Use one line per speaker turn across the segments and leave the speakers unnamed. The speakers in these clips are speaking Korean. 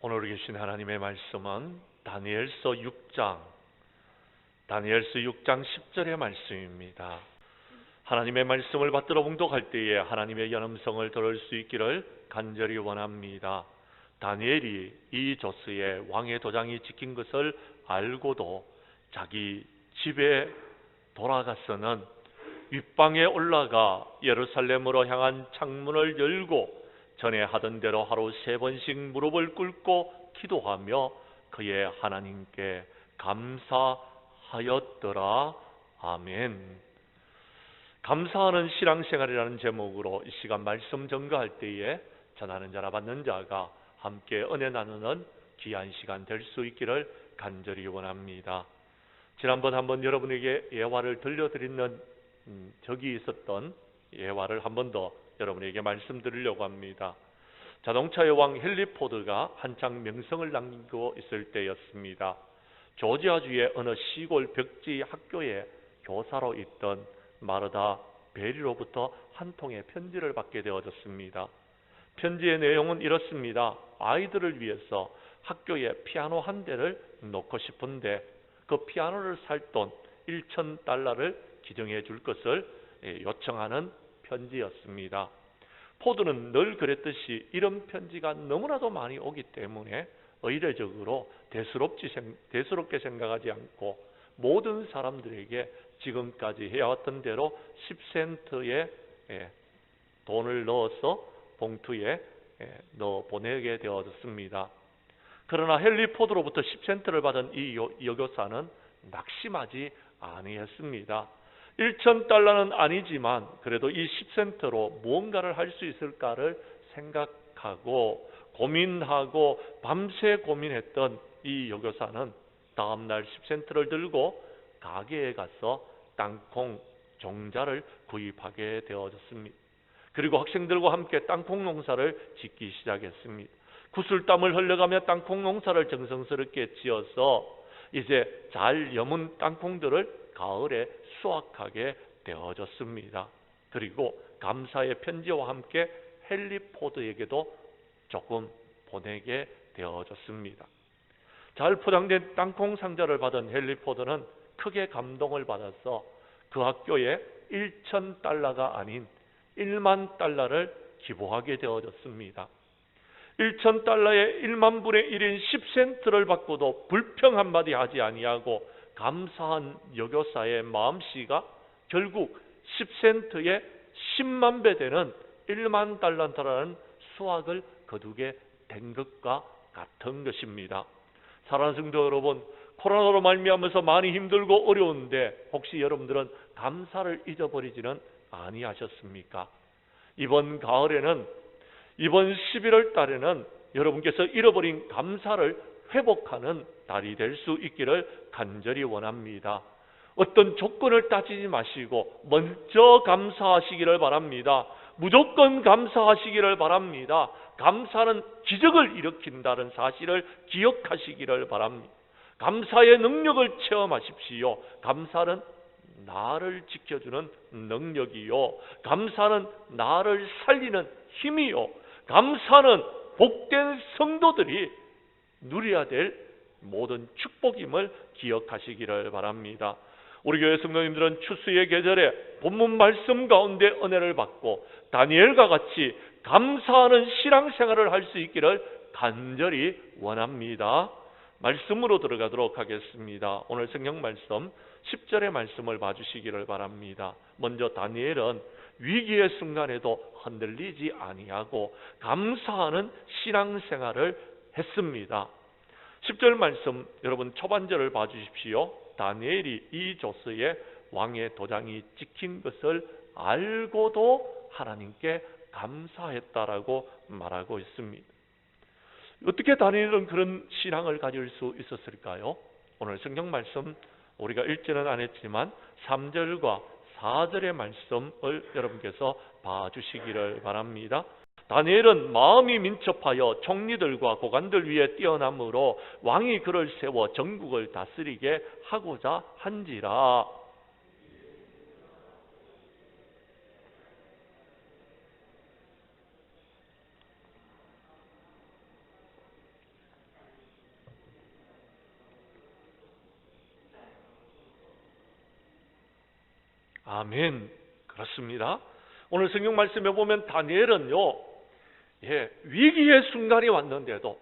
오늘 계신 하나님의 말씀은 다니엘서 6장 10절의 말씀입니다. 하나님의 말씀을 받들어 봉독할 때에 하나님의 연음성을 들을 수 있기를 간절히 원합니다. 다니엘이 이 조스의 왕의 도장이 찍힌 것을 알고도 자기 집에 돌아가서는 윗방에 올라가 예루살렘으로 향한 창문을 열고 전에 하던 대로 하루 3번씩 무릎을 꿇고 기도하며 그의 하나님께 감사하였더라. 아멘. 감사하는 신앙생활이라는 제목으로 이 시간 말씀 전가할 때에 전하는 자나 받는 자가 함께 은혜 나누는 귀한 시간 될 수 있기를 간절히 원합니다. 지난번 한번 여러분에게 예화를 들려드리는 적이 있었던 예화를 한 번 더 여러분에게 말씀드리려고 합니다. 자동차의 왕 헨리 포드가 한창 명성을 남기고 있을 때였습니다. 조지아주의 어느 시골 벽지 학교에 교사로 있던 마르다 베리로부터 한 통의 편지를 받게 되어졌습니다. 편지의 내용은 이렇습니다. 아이들을 위해서 학교에 피아노 한 대를 놓고 싶은데 그 피아노를 살 돈 $1,000를 기증해 줄 것을 요청하는 편지였습니다. 포드는 늘 그랬듯이 이런 편지가 너무나도 많이 오기 때문에 의례적으로 대수롭게 생각하지 않고 모든 사람들에게 지금까지 해왔던 대로 10센트의 돈을 넣어서 봉투에 넣어 보내게 되어졌습니다. 그러나 헨리 포드로부터 10센트를 받은 이 여교사는 낙심하지 아니했습니다. $1,000는 아니지만 그래도 이 10센트로 무언가를 할 수 있을까를 생각하고 고민하고 밤새 고민했던 이 여교사는 다음날 10센트를 들고 가게에 가서 땅콩 종자를 구입하게 되어졌습니다. 그리고 학생들과 함께 땅콩 농사를 짓기 시작했습니다. 구슬땀을 흘려가며 땅콩 농사를 정성스럽게 지어서 이제 잘 여문 땅콩들을 가을에 수확하게 되어졌습니다. 그리고 감사의 편지와 함께 헨리 포드에게도 조금 보내게 되어졌습니다. 잘 포장된 땅콩 상자를 받은 헨리 포드는 크게 감동을 받아서 그 학교에 $1,000가 아닌 $10,000를 기부하게 되어졌습니다. $1,000의 1만 분의 1인 10센트를 받고도 불평 한마디 하지 아니하고 감사한 여교사의 마음씨가 결국 10센트의 10만 배 되는 $10,000라는 수확을 거두게 된 것과 같은 것입니다. 사랑하는 성도 여러분, 코로나로 말미암아서 많이 힘들고 어려운데 혹시 여러분들은 감사를 잊어버리지는 아니하셨습니까? 이번 가을에는, 이번 11월 달에는 여러분께서 잃어버린 감사를 회복하는 달이 될 수 있기를 간절히 원합니다. 어떤 조건을 따지지 마시고 먼저 감사하시기를 바랍니다. 무조건 감사하시기를 바랍니다. 감사는 기적을 일으킨다는 사실을 기억하시기를 바랍니다. 감사의 능력을 체험하십시오. 감사는 나를 지켜주는 능력이요, 감사는 나를 살리는 힘이요, 감사는 복된 성도들이 누려야 될 모든 축복임을 기억하시기를 바랍니다. 우리 교회 성도님들은 추수의 계절에 본문 말씀 가운데 은혜를 받고 다니엘과 같이 감사하는 신앙생활을 할 수 있기를 간절히 원합니다. 말씀으로 들어가도록 하겠습니다. 오늘 성경 말씀 10절의 말씀을 봐주시기를 바랍니다. 먼저 다니엘은 위기의 순간에도 흔들리지 아니하고 감사하는 신앙생활을 했습니다. 10절 말씀 여러분 초반절을 봐주십시오. 다니엘이 이 조스의 왕의 도장이 찍힌 것을 알고도 하나님께 감사했다라고 말하고 있습니다. 어떻게 다니엘은 그런 신앙을 가질 수 있었을까요? 오늘 성경 말씀 우리가 읽지는 않았지만 3절과 4절의 말씀을 여러분께서 봐주시기를 바랍니다. 다니엘은 마음이 민첩하여 총리들과 고관들 위에 뛰어남으로 왕이 그를 세워 전국을 다스리게 하고자 한지라. 아멘. 그렇습니다. 오늘 성경 말씀에 보면 다니엘은요, 위기의 순간이 왔는데도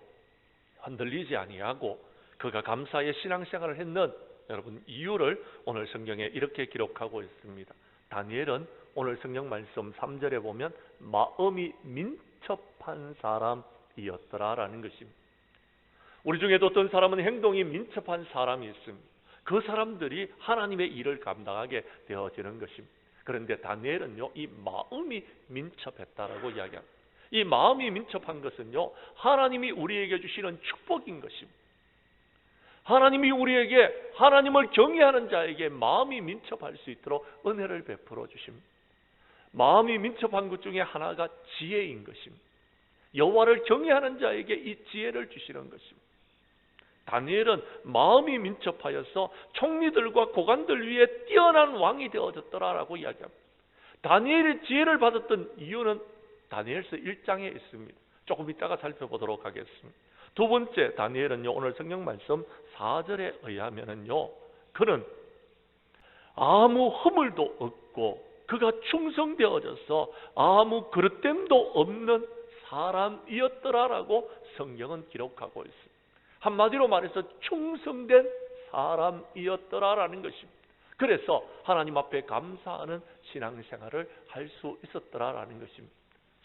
흔들리지 아니하고 그가 감사의 신앙생활을 했는 여러분 이유를 오늘 성경에 이렇게 기록하고 있습니다. 다니엘은 오늘 성경 말씀 3절에 보면 마음이 민첩한 사람이었더라라는 것입니다. 우리 중에도 어떤 사람은 행동이 민첩한 사람이 있습니다. 그 사람들이 하나님의 일을 감당하게 되어지는 것입니다. 그런데 다니엘은요, 이 마음이 민첩했다라고 이야기합니다. 이 마음이 민첩한 것은요, 하나님이 우리에게 주시는 축복인 것입니다. 하나님이 우리에게 하나님을 경외하는 자에게 마음이 민첩할 수 있도록 은혜를 베풀어 주십니다. 마음이 민첩한 것 중에 하나가 지혜인 것입니다. 여호와를 경외하는 자에게 이 지혜를 주시는 것입니다. 다니엘은 마음이 민첩하여서 총리들과 고관들 위에 뛰어난 왕이 되어졌더라라고 이야기합니다. 다니엘이 지혜를 받았던 이유는 다니엘서 1장에 있습니다. 조금 이따가 살펴보도록 하겠습니다. 두 번째, 다니엘은요, 오늘 성경 말씀 4절에 의하면은요, 그는 아무 허물도 없고 그가 충성되어져서 아무 그릇됨도 없는 사람이었더라라고 성경은 기록하고 있습니다. 한마디로 말해서 충성된 사람이었더라라는 것입니다. 그래서 하나님 앞에 감사하는 신앙생활을 할 수 있었더라라는 것입니다.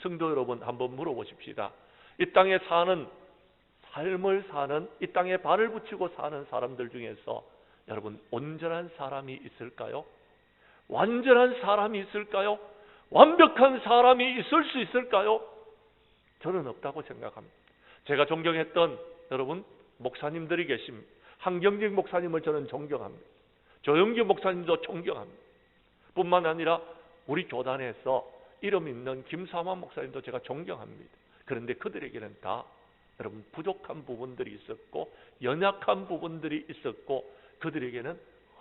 성도 여러분, 한번 물어보십시다. 이 땅에 사는 삶을 사는, 이 땅에 발을 붙이고 사는 사람들 중에서 여러분 온전한 사람이 있을까요? 완전한 사람이 있을까요? 완벽한 사람이 있을 수 있을까요? 저는 없다고 생각합니다. 제가 존경했던 여러분 목사님들이 계십니다. 한경직 목사님을 저는 존경합니다. 조영기 목사님도 존경합니다. 뿐만 아니라 우리 교단에서 이름 있는 김삼환 목사님도 제가 존경합니다. 그런데 그들에게는 다 여러분 부족한 부분들이 있었고 연약한 부분들이 있었고 그들에게는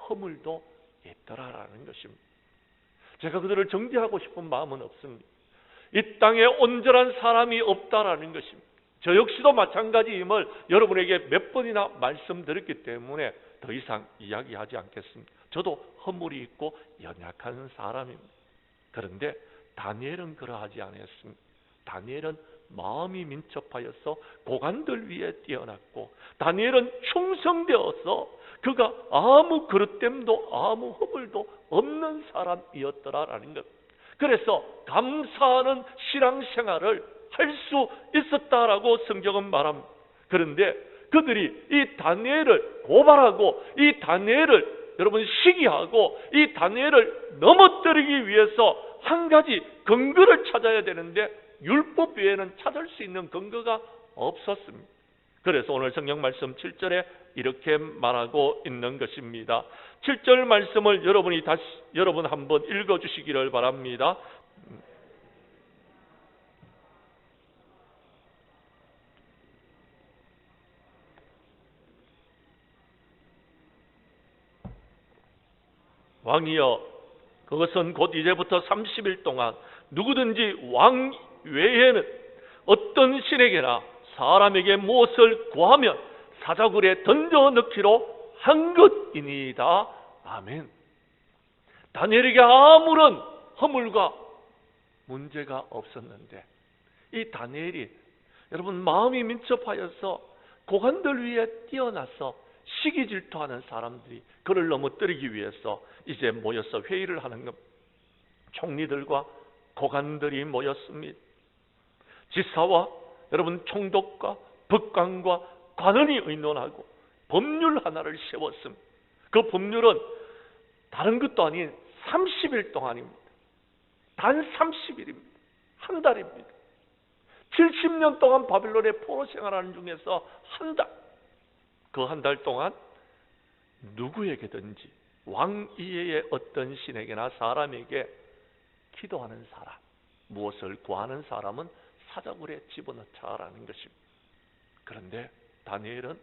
허물도 있더라라는 것입니다. 제가 그들을 정죄하고 싶은 마음은 없습니다. 이 땅에 온전한 사람이 없다라는 것입니다. 저 역시도 마찬가지임을 여러분에게 몇 번이나 말씀드렸기 때문에 더 이상 이야기하지 않겠습니다. 저도 허물이 있고 연약한 사람입니다. 그런데 다니엘은 그러하지 않았습니다. 다니엘은 마음이 민첩하여서 고관들 위에 뛰어났고 다니엘은 충성되어서 그가 아무 그릇됨도 아무 허물도 없는 사람이었더라라는 것. 그래서 감사하는 신앙생활을 할 수 있었다라고 성경은 말합니다. 그런데 그들이 이 다니엘을 고발하고 이 다니엘을 여러분 시기하고 이 다니엘을 넘어뜨리기 위해서 한 가지 근거를 찾아야 되는데 율법 외에는 찾을 수 있는 근거가 없었습니다. 그래서 오늘 성경 말씀 7절에 이렇게 말하고 있는 것입니다. 7절 말씀을 여러분 한번 읽어 주시기를 바랍니다. 왕이여, 그것은 곧 이제부터 30일 동안 누구든지 왕 외에는 어떤 신에게나 사람에게 무엇을 구하면 사자굴에 던져 넣기로 한 것이니이다. 아멘. 다니엘에게 아무런 허물과 문제가 없었는데 이 다니엘이 여러분 마음이 민첩하여서 고관들 위에 뛰어나서 시기 질투하는 사람들이 그를 넘어뜨리기 위해서 이제 모여서 회의를 하는 것. 총리들과 고관들이 모였습니다. 지사와 여러분 총독과 법관과 관원이 의논하고 법률 하나를 세웠습니다. 그 법률은 다른 것도 아닌 30일 동안입니다. 단 30일입니다. 한 달입니다. 70년 동안 바빌론의 포로 생활하는 중에서 한 달, 그 한 달 동안 누구에게든지 왕 이외의 어떤 신에게나 사람에게 기도하는 사람, 무엇을 구하는 사람은 사자굴에 집어넣자라는 것입니다. 그런데 다니엘은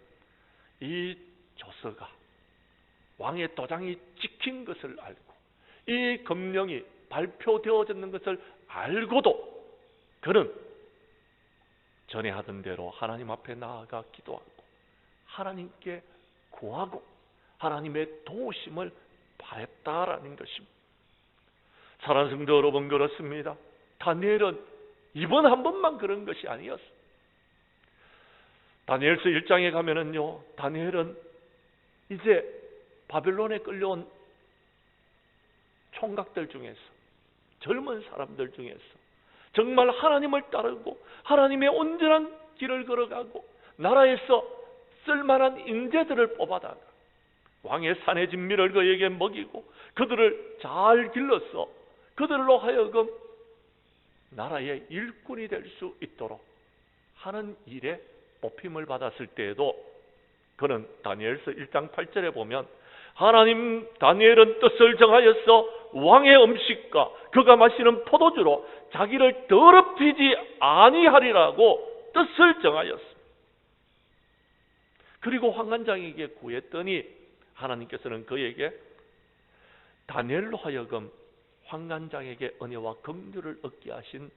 이 조서가 왕의 도장이 찍힌 것을 알고 이 검령이 발표되어졌는 것을 알고도 그는 전에 하던 대로 하나님 앞에 나아가 기도하고 하나님께 구하고 하나님의 도우심을 바랬다라는 것입니다. 사랑하는 성도 여러분, 그렇습니다. 다니엘은 이번 한 번만 그런 것이 아니었어요. 다니엘서 1장에 가면은요, 다니엘은 이제 바벨론에 끌려온 총각들 중에서, 젊은 사람들 중에서 정말 하나님을 따르고 하나님의 온전한 길을 걸어가고 나라에서 쓸만한 인재들을 뽑아다가 왕의 산의 진미를 그에게 먹이고 그들을 잘 길러서 그들로 하여금 나라의 일꾼이 될 수 있도록 하는 일에 뽑힘을 받았을 때에도 그는 다니엘서 1장 8절에 보면 하나님, 다니엘은 뜻을 정하여서 왕의 음식과 그가 마시는 포도주로 자기를 더럽히지 아니하리라고 뜻을 정하였습니다. 그리고 환관장에게 구했더니 하나님께서는 그에게 다니엘로 하여금 환관장에게 은혜와 긍휼을 얻게 하신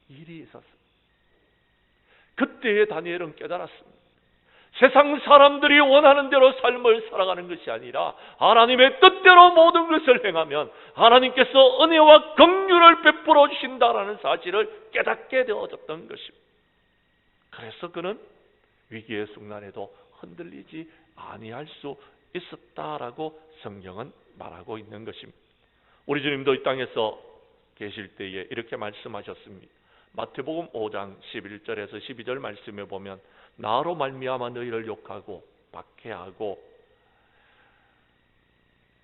일이 있었습니다. 그때에 다니엘은 깨달았습니다. 세상 사람들이 원하는 대로 삶을 살아가는 것이 아니라 하나님의 뜻대로 모든 것을 행하면 하나님께서 은혜와 긍휼을 베풀어 주신다라는 사실을 깨닫게 되어졌던 것입니다. 그래서 그는 위기의 순간에도 흔들리지 아니할 수 있었다라고 성경은 말하고 있는 것입니다. 우리 주님도 이 땅에서 계실 때에 이렇게 말씀하셨습니다. 마태복음 5장 11절에서 12절 말씀에 보면 나로 말미암아 너희를 욕하고 박해하고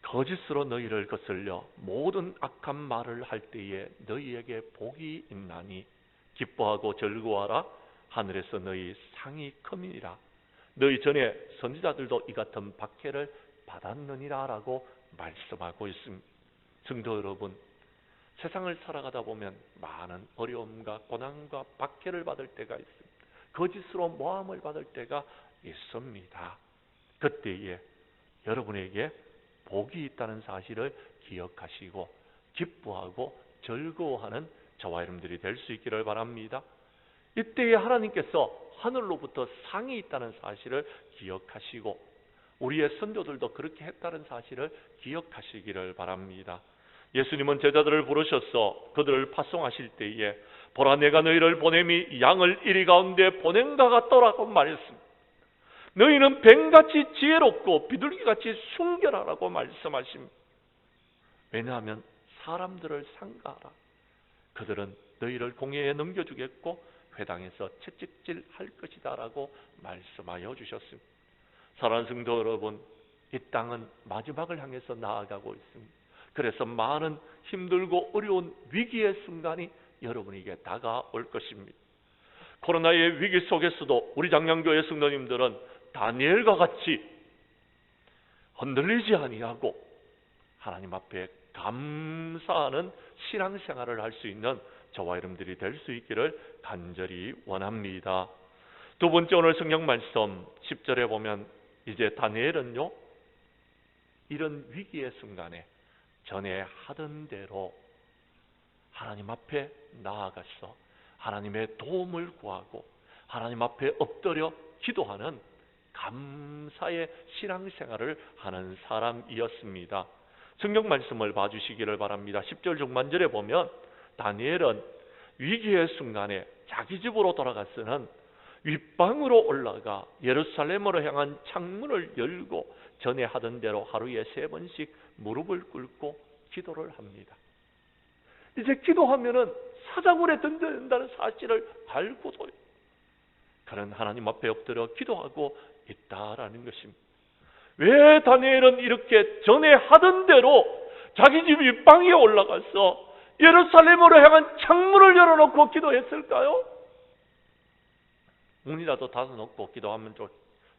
거짓으로 너희를 거슬려 모든 악한 말을 할 때에 너희에게 복이 있나니 기뻐하고 즐거워하라. 하늘에서 너희 상이 큼이니라. 너희 전에 선지자들도 이 같은 박해를 받았느니라 라고 말씀하고 있습니다. 성도 여러분, 세상을 살아가다 보면 많은 어려움과 고난과 박해를 받을 때가 있습니다. 거짓으로 모함을 받을 때가 있습니다. 그때에 여러분에게 복이 있다는 사실을 기억하시고 기뻐하고 즐거워하는 저와 여러분들이 될 수 있기를 바랍니다. 이때에 하나님께서 하늘로부터 상이 있다는 사실을 기억하시고 우리의 선조들도 그렇게 했다는 사실을 기억하시기를 바랍니다. 예수님은 제자들을 부르셔서 그들을 파송하실 때에 보라 내가 너희를 보냄이 양을 이리 가운데 보냄과 같더라고 말했습니다. 너희는 뱀같이 지혜롭고 비둘기같이 순결하라고 말씀하십니다. 왜냐하면 사람들을 상가하라. 그들은 너희를 공회에 넘겨주겠고 회당에서 채찍질할 것이다 라고 말씀하여 주셨습니다. 사랑하는 성도 여러분, 이 땅은 마지막을 향해서 나아가고 있습니다. 그래서 많은 힘들고 어려운 위기의 순간이 여러분에게 다가올 것입니다. 코로나의 위기 속에서도 우리 장량교회 성도님들은 다니엘과 같이 흔들리지 아니하고 하나님 앞에 감사하는 신앙생활을 할 수 있는 저와 여러분들이 될 수 있기를 간절히 원합니다. 두 번째 오늘 성경 말씀 10절에 보면 이제 다니엘은요, 이런 위기의 순간에 전에 하던 대로 하나님 앞에 나아가서 하나님의 도움을 구하고 하나님 앞에 엎드려 기도하는 감사의 신앙생활을 하는 사람이었습니다. 성경 말씀을 봐주시기를 바랍니다. 10절 중반절에 보면 다니엘은 위기의 순간에 자기 집으로 돌아가서는 윗방으로 올라가 예루살렘으로 향한 창문을 열고 전에 하던 대로 하루에 3번씩 무릎을 꿇고 기도를 합니다. 이제 기도하면은 사자굴에 던져야 된다는 사실을 알고도 그는 하나님 앞에 엎드려 기도하고 있다라는 것입니다. 왜 다니엘은 이렇게 전에 하던 대로 자기 집 윗방에 올라가서 예루살렘으로 향한 창문을 열어놓고 기도했을까요? 문이라도 닫아놓고 기도하면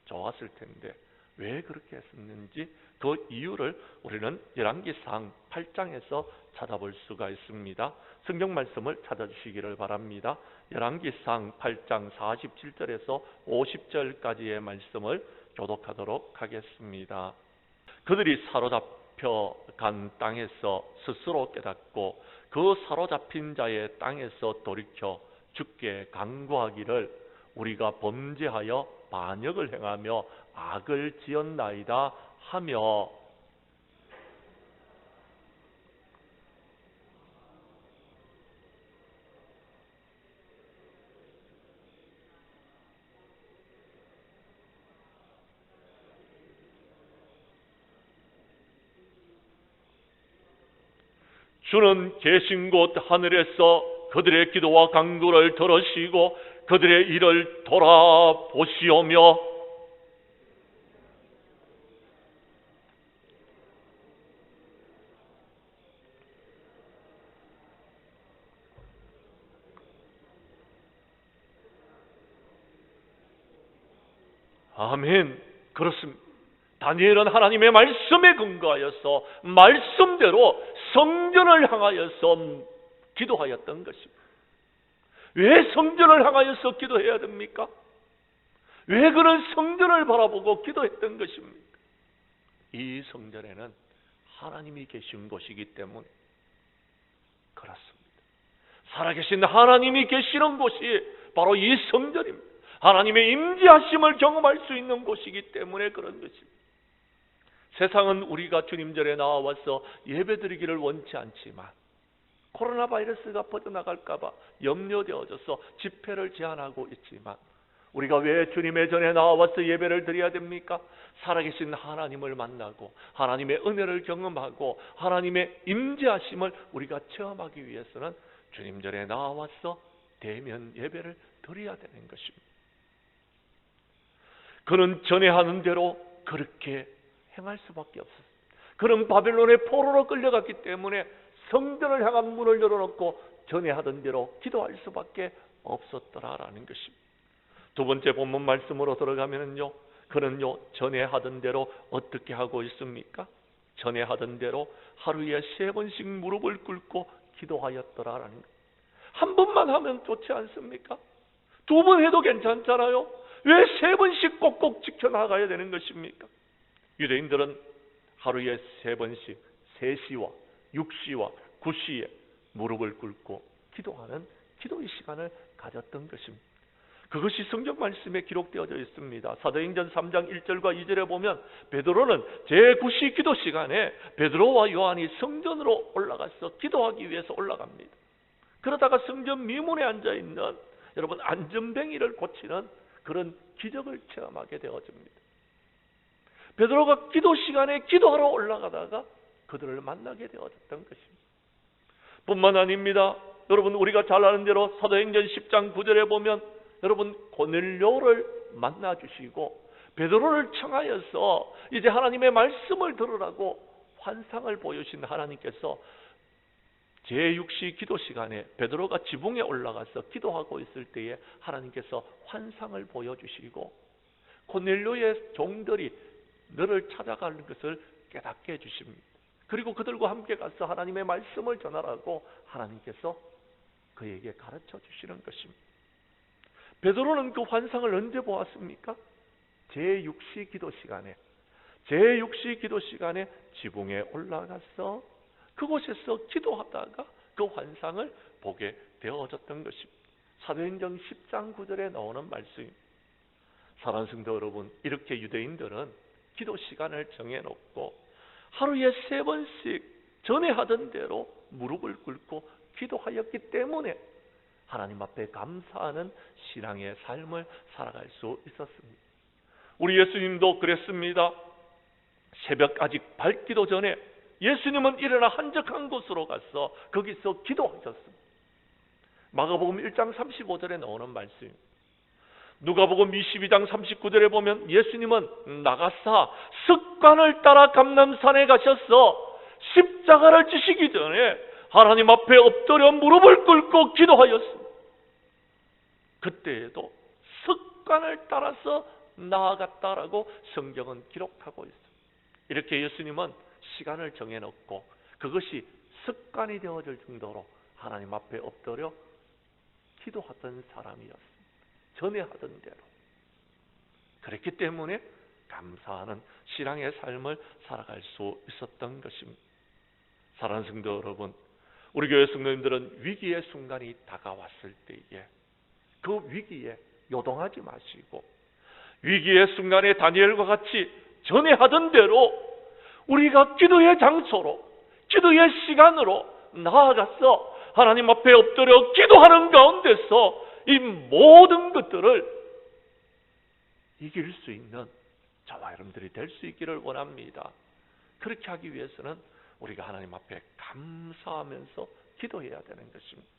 좋았을 텐데 왜 그렇게 했었는지 그 이유를 우리는 열왕기상 8장에서 찾아볼 수가 있습니다. 성경 말씀을 찾아주시기를 바랍니다. 열왕기상 8장 47절에서 50절까지의 말씀을 교독하도록 하겠습니다. 그들이 사로잡혀 간 땅에서 스스로 깨닫고 그 사로잡힌 자의 땅에서 돌이켜 주께 간구하기를 우리가 범죄하여 반역을 행하며 악을 지었나이다 하며 주는 계신 곳 하늘에서 그들의 기도와 간구를 들으시고 그들의 일을 돌아보시오며 아멘. 그렇습니다. 다니엘은 하나님의 말씀에 근거하여서 말씀대로 성전을 향하여서 기도하였던 것입니다. 왜 성전을 향하여서 기도해야 됩니까? 왜 그런 성전을 바라보고 기도했던 것입니까? 이 성전에는 하나님이 계신 곳이기 때문에 그렇습니다. 살아계신 하나님이 계시는 곳이 바로 이 성전입니다. 하나님의 임재하심을 경험할 수 있는 곳이기 때문에 그런 것입니다. 세상은 우리가 주님 전에 나와서 예배드리기를 원치 않지만 코로나 바이러스가 퍼져나갈까 봐 염려되어져서 집회를 제한하고 있지만 우리가 왜 주님의 전에 나와서 예배를 드려야 됩니까? 살아계신 하나님을 만나고 하나님의 은혜를 경험하고 하나님의 임재하심을 우리가 체험하기 위해서는 주님 전에 나와서 대면 예배를 드려야 되는 것입니다. 그는 전에 하는 대로 그렇게 행할 수밖에 없었습니다. 그는 바벨론의 포로로 끌려갔기 때문에 성전을 향한 문을 열어놓고 전에 하던 대로 기도할 수밖에 없었더라라는 것입니다. 두 번째 본문 말씀으로 들어가면요, 그는요 전에 하던 대로 어떻게 하고 있습니까? 전에 하던 대로 하루에 3번씩 무릎을 꿇고 기도하였더라라는 것. 한 번만 하면 좋지 않습니까? 2번 해도 괜찮잖아요. 왜 3번씩 꼭꼭 지켜나가야 되는 것입니까? 유대인들은 하루에 3번씩 3시와 6시와 9시에 무릎을 ቁ고 기도하는 기도의 시간을 가졌던 것입니다. 그것이 성경 말씀에 기록되어져 있습니다. 사도행전 3장 1절과 2절에 보면 베드로는 제9시 기도 시간에 베드로와 요한이 성전으로 올라가서 기도하기 위해서 올라갑니다. 그러다가 성전 미문에 앉아있는 여러분 안전뱅이를 고치는 그런 기적을 체험하게 되어집니다. 베드로가 기도 시간에 기도하러 올라가다가 그들을 만나게 되어졌던 것입니다. 뿐만 아닙니다. 여러분 우리가 잘 아는 대로 사도행전 10장 9절에 보면 여러분 고넬료를 만나주시고 베드로를 청하여서 이제 하나님의 말씀을 들으라고 환상을 보여주신 하나님께서 제6시 기도 시간에 베드로가 지붕에 올라가서 기도하고 있을 때에 하나님께서 환상을 보여주시고 고넬료의 종들이 너를 찾아가는 것을 깨닫게 해주십니다. 그리고 그들과 함께 가서 하나님의 말씀을 전하라고 하나님께서 그에게 가르쳐 주시는 것입니다. 베드로는 그 환상을 언제 보았습니까? 제6시 기도 시간에 제6시 기도 시간에 지붕에 올라가서 그곳에서 기도하다가 그 환상을 보게 되어졌던 것입니다. 사도행전 10장 9절에 나오는 말씀입니다. 사랑하는 성도 여러분, 이렇게 유대인들은 기도 시간을 정해놓고 하루에 3번씩 전에 하던 대로 무릎을 꿇고 기도하였기 때문에 하나님 앞에 감사하는 신앙의 삶을 살아갈 수 있었습니다. 우리 예수님도 그랬습니다. 새벽 아직 밝기도 전에 예수님은 일어나 한적한 곳으로 가서 거기서 기도하셨습니다. 마가복음 1장 35절에 나오는 말씀입니다. 누가복음 22장 39절에 보면 예수님은 나가사 습관을 따라 감람산에 가셔서 십자가를 지시기 전에 하나님 앞에 엎드려 무릎을 꿇고 기도하였습니다. 그때에도 습관을 따라서 나아갔다라고 성경은 기록하고 있습니다. 이렇게 예수님은 시간을 정해놓고 그것이 습관이 되어질 정도로 하나님 앞에 엎드려 기도하던 사람이었습니다. 전에 하던 대로. 그랬기 때문에 감사하는 신앙의 삶을 살아갈 수 있었던 것입니다. 사랑하는 성도 여러분, 우리 교회 성도님들은 위기의 순간이 다가왔을 때에 그 위기에 요동하지 마시고 위기의 순간에 다니엘과 같이 전에 하던 대로 우리가 기도의 장소로 기도의 시간으로 나아가서 하나님 앞에 엎드려 기도하는 가운데서 이 모든 것들을 이길 수 있는 저와 여러분들이 될 수 있기를 원합니다. 그렇게 하기 위해서는 우리가 하나님 앞에 감사하면서 기도해야 되는 것입니다.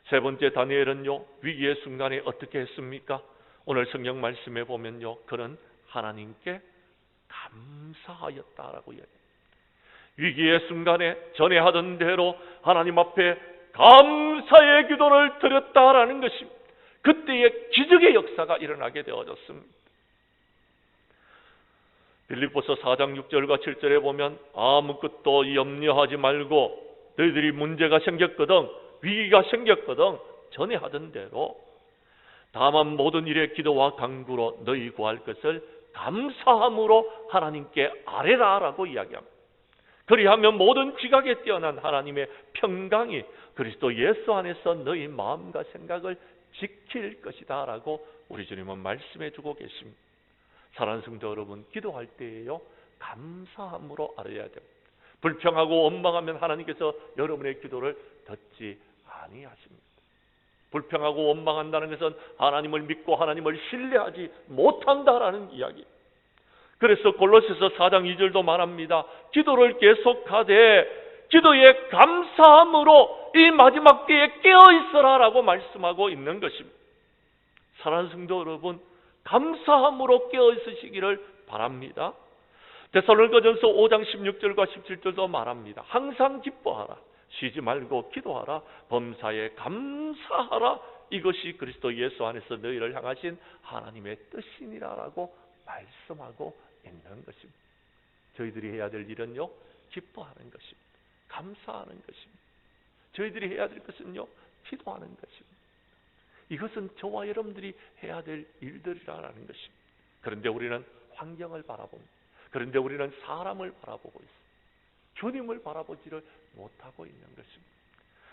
세 번째, 다니엘은요, 위기의 순간에 어떻게 했습니까? 오늘 성경 말씀에 보면요, 그는 하나님께 감사하였다라고 이야기합니다. 위기의 순간에 전에 하던 대로 하나님 앞에 감사의 기도를 드렸다라는 것입니다. 그때의 기적의 역사가 일어나게 되어졌습니다. 빌립보서 4장 6절과 7절에 보면 아무것도 염려하지 말고 너희들이 문제가 생겼거든, 위기가 생겼거든 전에 하던 대로 다만 모든 일에 기도와 간구로 너희 구할 것을 감사함으로 하나님께 아뢰라라고 이야기합니다. 그리하면 모든 지각에 뛰어난 하나님의 평강이 그리스도 예수 안에서 너희 마음과 생각을 지킬 것이다 라고 우리 주님은 말씀해 주고 계십니다. 사랑하는 성도 여러분, 기도할 때에요, 감사함으로 아뢰야 됩니다. 불평하고 원망하면 하나님께서 여러분의 기도를 듣지 아니하십니다. 불평하고 원망한다는 것은 하나님을 믿고 하나님을 신뢰하지 못한다라는 이야기. 그래서 골로새서 4장 2절도 말합니다. 기도를 계속하되 기도에 감사함으로 이 마지막 때에 깨어있으라라고 말씀하고 있는 것입니다. 사랑하는 성도 여러분, 감사함으로 깨어있으시기를 바랍니다. 데살로니가전서 5장 16절과 17절도 말합니다. 항상 기뻐하라, 쉬지 말고 기도하라, 범사에 감사하라, 이것이 그리스도 예수 안에서 너희를 향하신 하나님의 뜻이니라라고 말씀하고 있는 것입니다. 저희들이 해야 될 일은요, 기뻐하는 것입니다. 감사하는 것입니다. 저희들이 해야 될 것은요, 기도하는 것입니다. 이것은 저와 여러분들이 해야 될 일들이라는 것입니다. 그런데 우리는 환경을 바라봅니다. 그런데 우리는 사람을 바라보고 있습니다. 주님을 바라보지를 못하고 있는 것입니다.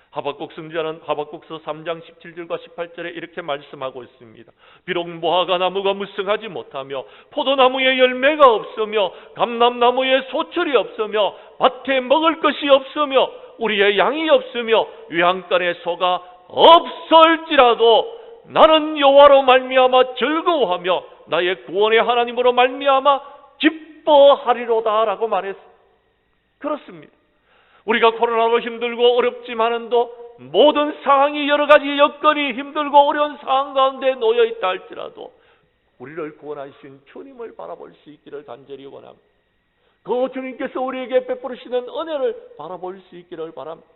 하박국 선지자는 하박국서 3장 17절과 18절에 이렇게 말씀하고 있습니다. 비록 무화과 나무가 무성하지 못하며 포도나무에 열매가 없으며 감람나무에 소철이 없으며 밭에 먹을 것이 없으며 우리의 양이 없으며 외양간에 소가 없을지라도 나는 여호와로 말미암아 즐거워하며 나의 구원의 하나님으로 말미암아 기뻐하리로다 라고 말했습니다. 그렇습니다. 우리가 코로나로 힘들고 어렵지만은도 모든 상황이 여러 가지 여건이 힘들고 어려운 상황 가운데 놓여 있다 할지라도 우리를 구원하신 주님을 바라볼 수 있기를 간절히 원합니다. 그 주님께서 우리에게 베푸시는 은혜를 바라볼 수 있기를 바랍니다.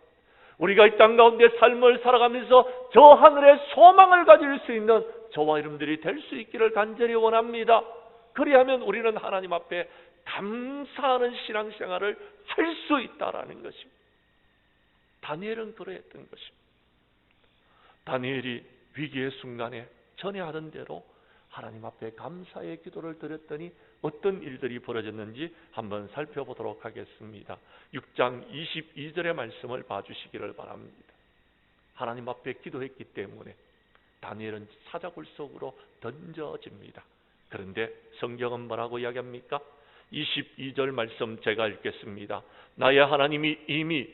우리가 이 땅 가운데 삶을 살아가면서 저 하늘의 소망을 가질 수 있는 저와 여러분들이 될 수 있기를 간절히 원합니다. 그리하면 우리는 하나님 앞에 감사하는 신앙생활을 할 수 있다라는 것입니다. 다니엘은 그러했던 것입니다. 다니엘이 위기의 순간에 전에 하던 대로 하나님 앞에 감사의 기도를 드렸더니 어떤 일들이 벌어졌는지 한번 살펴보도록 하겠습니다. 6장 22절의 말씀을 봐주시기를 바랍니다. 하나님 앞에 기도했기 때문에 다니엘은 사자굴 속으로 던져집니다. 그런데 성경은 뭐라고 이야기합니까? 22절 말씀 제가 읽겠습니다. 나의 하나님이 이미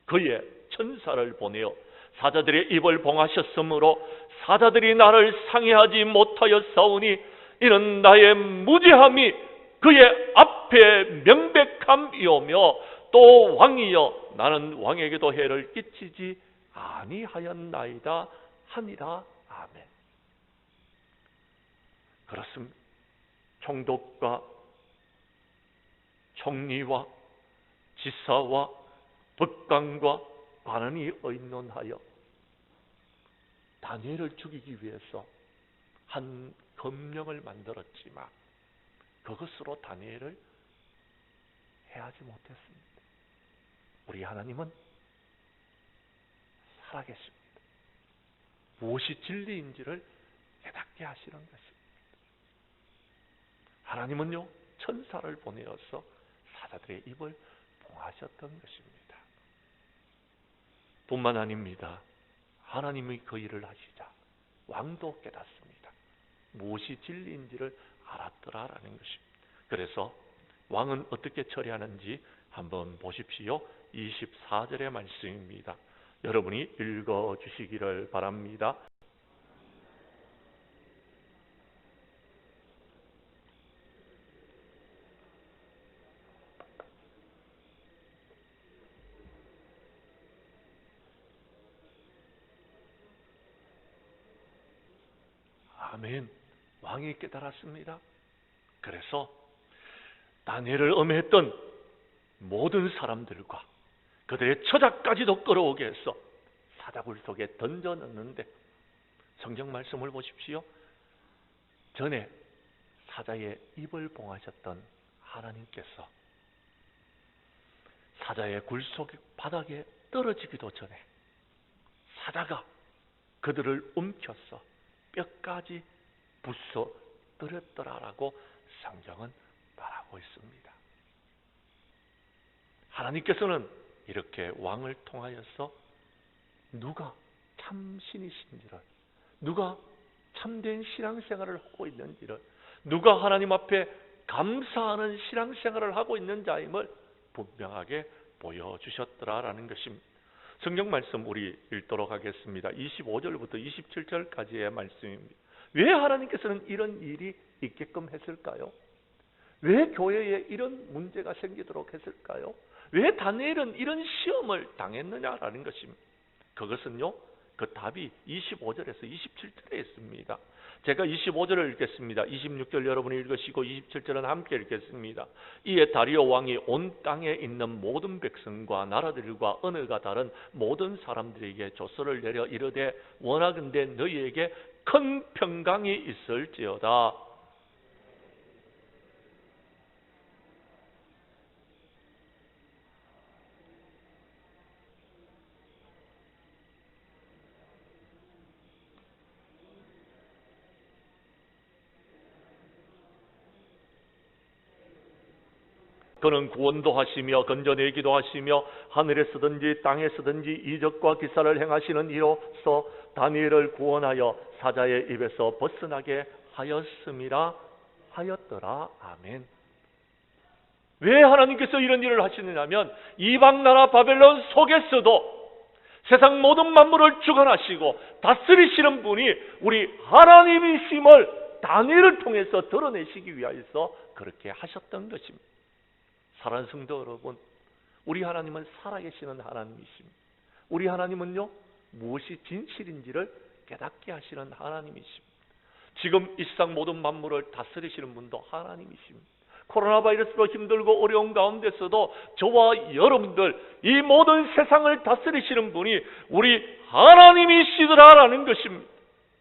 그의 천사를 보내어 사자들의 입을 봉하셨으므로 사자들이 나를 상해하지 못하여 싸우니 이는 나의 무죄함이 그의 앞에 명백함이오며 또 왕이여 나는 왕에게도 해를 끼치지 아니하였나이다 하니라. 아멘. 그렇습니다. 총독과 총리와 지사와 법관과 관원이 의논하여 다니엘을 죽이기 위해서 한 검령을 만들었지만 그것으로 다니엘을 해하지 못했습니다. 우리 하나님은 살아계십니다. 무엇이 진리인지를 깨닫게 하시는 것입니다. 하나님은요, 천사를 보내어서 사자들의 입을 봉하셨던 것입니다. 뿐만 아닙니다. 하나님이 그 일을 하시자 왕도 깨닫습니다. 무엇이 진리인지를 알았더라라는 것입니다. 그래서 왕은 어떻게 처리하는지 한번 보십시오. 24절의 말씀입니다. 여러분이 읽어주시기를 바랍니다. 아멘. 왕이 깨달았습니다. 그래서 다니엘을 엄해했던 모든 사람들과 그들의 처자까지도 끌어오게 해서 사자굴 속에 던져 넣는데, 성경 말씀을 보십시오. 전에 사자의 입을 봉하셨던 하나님께서 사자의 굴 속 바닥에 떨어지기도 전에 사자가 그들을 움켜서 뼈까지 부숴뜨렸더라라고 성경은 말하고 있습니다. 하나님께서는 이렇게 왕을 통하여서 누가 참 신이신지를, 누가 참된 신앙생활을 하고 있는지를, 누가 하나님 앞에 감사하는 신앙생활을 하고 있는 자임을 분명하게 보여주셨더라라는 것입니다. 성경 말씀 우리 읽도록 하겠습니다. 25절부터 27절까지의 말씀입니다. 왜 하나님께서는 이런 일이 있게끔 했을까요? 왜 교회에 이런 문제가 생기도록 했을까요? 왜 다니엘은 이런 시험을 당했느냐라는 것입니다. 그것은요, 그 답이 25절에서 27절에 있습니다. 제가 25절을 읽겠습니다. 26절 여러분이 읽으시고 27절은 함께 읽겠습니다. 이에 다리오 왕이 온 땅에 있는 모든 백성과 나라들과 언어가 다른 모든 사람들에게 조서를 내려 이르되 원하건대 너희에게 큰 평강이 있을지어다. 그는 구원도 하시며 건져내기도 하시며 하늘에서든지 땅에서든지 이적과 기사를 행하시는 이로써 다니엘을 구원하여 사자의 입에서 벗어나게 하였음이라 하였더라. 아멘. 왜 하나님께서 이런 일을 하시느냐면 이방 나라 바벨론 속에서도 세상 모든 만물을 주관하시고 다스리시는 분이 우리 하나님이심을 다니엘을 통해서 드러내시기 위하여서 그렇게 하셨던 것입니다. 사랑하는 성도 여러분, 우리 하나님은 살아계시는 하나님이십니다. 우리 하나님은요, 무엇이 진실인지를 깨닫게 하시는 하나님이십니다. 지금 이 세상 모든 만물을 다스리시는 분도 하나님이십니다. 코로나 바이러스로 힘들고 어려운 가운데서도 저와 여러분들, 이 모든 세상을 다스리시는 분이 우리 하나님이시더라라는 것입니다.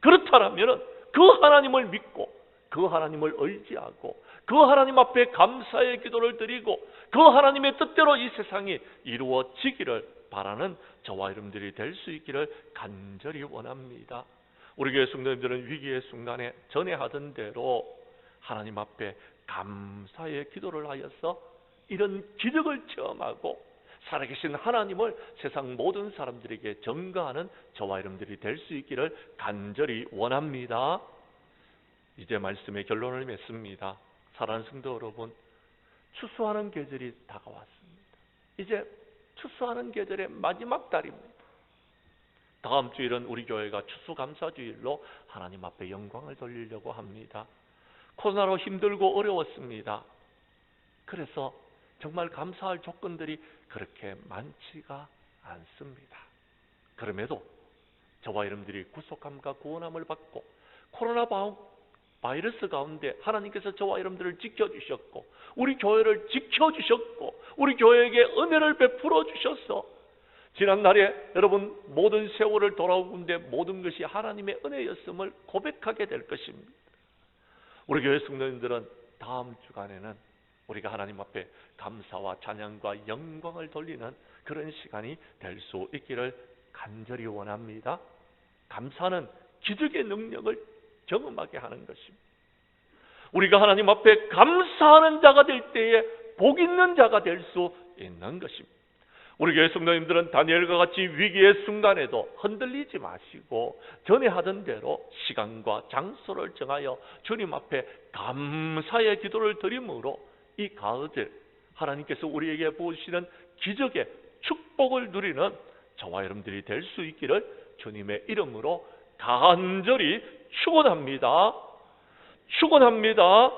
그렇다면 그 하나님을 믿고 그 하나님을 의지하고 그 하나님 앞에 감사의 기도를 드리고 그 하나님의 뜻대로 이 세상이 이루어지기를 바라는 저와 여러분들이 될 수 있기를 간절히 원합니다. 우리 교회 성도님들은 위기의 순간에 전에 하던 대로 하나님 앞에 감사의 기도를 하여서 이런 기적을 체험하고 살아계신 하나님을 세상 모든 사람들에게 전가하는 저와 여러분들이 될 수 있기를 간절히 원합니다. 이제 말씀의 결론을 맺습니다. 사랑하는 성도 여러분, 추수하는 계절이 다가왔습니다. 이제 추수하는 계절의 마지막 달입니다. 다음 주일은 우리 교회가 추수감사주일로 하나님 앞에 영광을 돌리려고 합니다. 코로나로 힘들고 어려웠습니다. 그래서 정말 감사할 조건들이 그렇게 많지가 않습니다. 그럼에도 저와 여러분들이 구속함과 구원함을 받고 코로나 바이러스 가운데 하나님께서 저와 여러분들을 지켜주셨고 우리 교회를 지켜주셨고 우리 교회에게 은혜를 베풀어 주셔서 지난날에 여러분 모든 세월을 돌아오는데 모든 것이 하나님의 은혜였음을 고백하게 될 것입니다. 우리 교회 성도님들은 다음 주간에는 우리가 하나님 앞에 감사와 찬양과 영광을 돌리는 그런 시간이 될 수 있기를 간절히 원합니다. 감사는 기적의 능력을 경험하게 하는 것입니다. 우리가 하나님 앞에 감사하는 자가 될 때에 복 있는 자가 될 수 있는 것입니다. 우리 교회 성도님들은 다니엘과 같이 위기의 순간에도 흔들리지 마시고 전에 하던 대로 시간과 장소를 정하여 주님 앞에 감사의 기도를 드림으로 이 가을 하나님께서 우리에게 부으시는 기적의 축복을 누리는 저와 여러분들이 될 수 있기를 주님의 이름으로 간절히 축원합니다. 축원합니다.